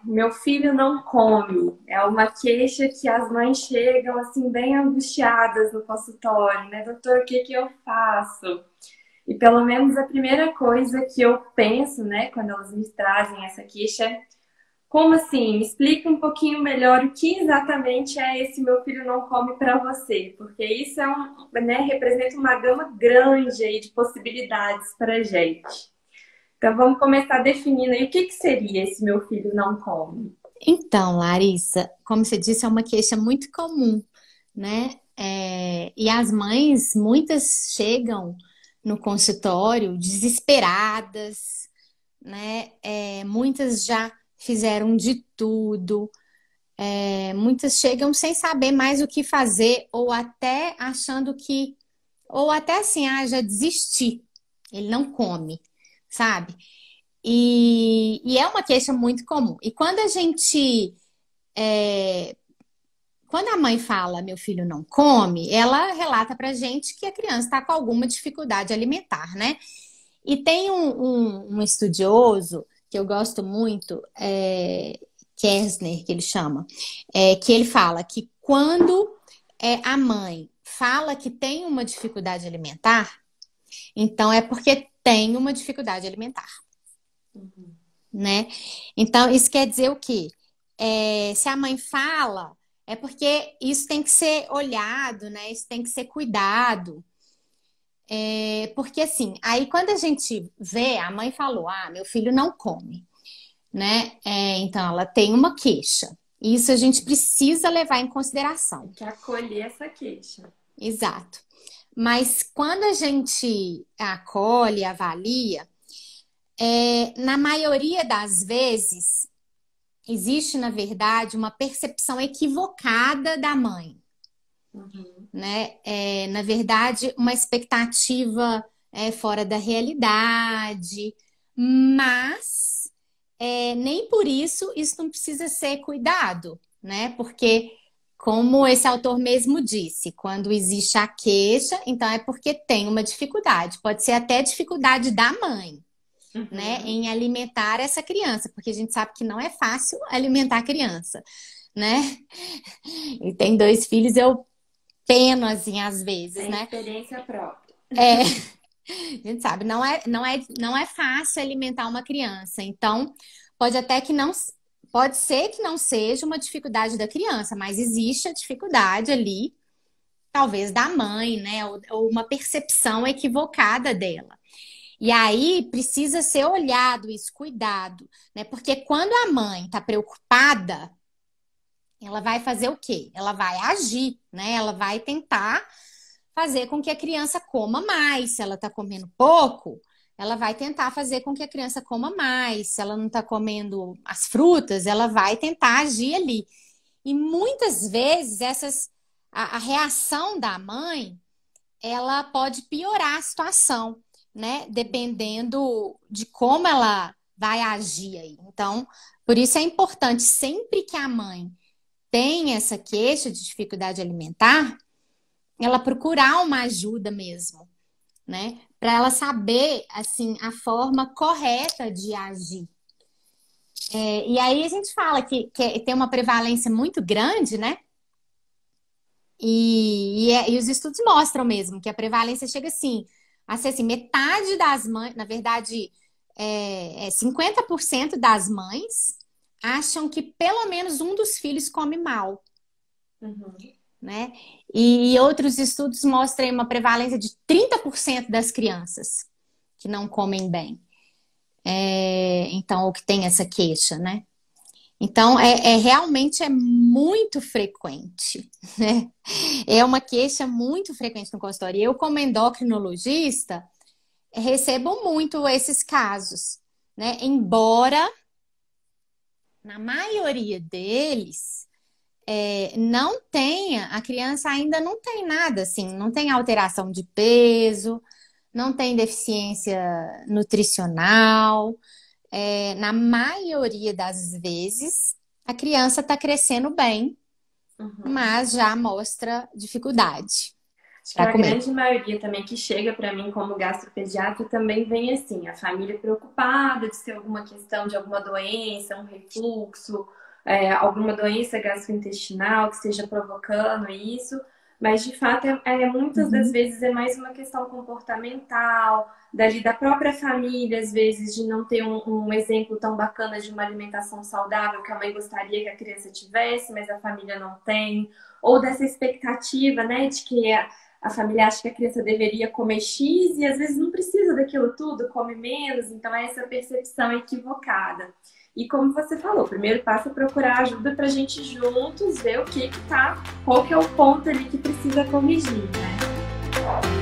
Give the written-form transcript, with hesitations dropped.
Meu filho não come. É uma queixa que as mães chegam assim bem angustiadas no consultório, né? Doutor, o que que eu faço? E pelo menos a primeira coisa que eu penso, né, quando elas me trazem essa queixa é como assim? Me explica um pouquinho melhor o que exatamente é esse meu filho não come para você, porque isso é né, representa uma gama grande aí de possibilidades para gente. Então vamos começar definindo aí o que que seria esse meu filho não come. Então, Larissa, como você disse, é uma queixa muito comum, né? E as mães, muitas chegam no consultório desesperadas, né? Muitas já fizeram de tudo, muitas chegam sem saber mais o que fazer, ou até achando que, ou até assim, já desisti, ele não come, sabe? E é uma queixa muito comum. E é, quando a mãe fala meu filho não come, ela relata pra gente que a criança está com alguma dificuldade alimentar, né? E tem um estudioso que eu gosto muito, Kersner, que ele chama, que ele fala que quando a mãe fala que tem uma dificuldade alimentar, então é porque tem uma dificuldade alimentar, né? Então, isso quer dizer o quê? Se a mãe fala, é porque isso tem que ser olhado, né? Isso tem que ser cuidado. Porque assim, aí quando a gente vê, a mãe falou, meu filho não come, né? Então ela tem uma queixa. Isso a gente precisa levar em Tem consideração. que acolher essa queixa. Exato. Mas quando a gente acolhe, avalia, na maioria das vezes, existe, na verdade, uma percepção equivocada da mãe, Uhum. né? Na verdade, uma expectativa fora da realidade, mas nem por isso não precisa ser cuidado, né? Porque, como esse autor mesmo disse, quando existe a queixa, então é porque tem uma dificuldade, pode ser até dificuldade da mãe, né, Uhum. em alimentar essa criança, porque a gente sabe que não é fácil alimentar a criança, né? E tem dois filhos, eu peno assim às vezes, Tem né? experiência própria. É, a gente sabe, não é fácil alimentar uma criança. Então, pode até que não, pode ser que não seja uma dificuldade da criança, mas existe a dificuldade ali, talvez da mãe, né? Ou uma percepção equivocada dela. E aí precisa ser olhado isso, cuidado, né? Porque quando a mãe está preocupada, ela vai fazer o quê? Ela vai agir, né? Ela vai tentar fazer com que a criança coma mais. Se ela está comendo pouco, ela vai tentar fazer com que a criança coma mais. Se ela não está comendo as frutas, ela vai tentar agir ali. E muitas vezes a reação da mãe ela pode piorar a situação, né? Dependendo de como ela vai agir aí. Então, por isso é importante, sempre que a mãe tem essa queixa de dificuldade alimentar, ela procurar uma ajuda mesmo, né? Para ela saber, assim, a forma correta de agir. E aí a gente fala que tem uma prevalência muito grande, né? E os estudos mostram mesmo que a prevalência chega assim, a ser assim, metade das mães, na verdade, 50% das mães acham que pelo menos um dos filhos come mal, Uhum. né? E outros estudos mostram uma prevalência de 30% das crianças que não comem bem. Então, o que tem essa queixa, né? Então, realmente é muito frequente, né? É uma queixa muito frequente no consultório. Eu, como endocrinologista, recebo muito esses casos, né? Embora, na maioria deles, não tenha, a criança ainda não tem nada assim, não tem alteração de peso, não tem deficiência nutricional. Na maioria das vezes, a criança está crescendo bem, Uhum. mas já mostra dificuldade. Acho que para a comer. grande maioria também que chega para mim como gastropediatra também vem assim, a família preocupada de ser alguma questão de alguma doença, um refluxo, alguma doença gastrointestinal que esteja provocando isso, mas de fato muitas das Uhum. vezes é mais uma questão comportamental, dali da própria família, às vezes de não ter um exemplo tão bacana de uma alimentação saudável que a mãe gostaria que a criança tivesse, mas a família não tem, ou dessa expectativa, né, de que a família acha que a criança deveria comer X e às vezes não precisa daquilo tudo, come menos, então é essa percepção equivocada. E como você falou, o primeiro passo é procurar ajuda para a gente juntos ver o que tá, qual que é o ponto ali que precisa corrigir, né?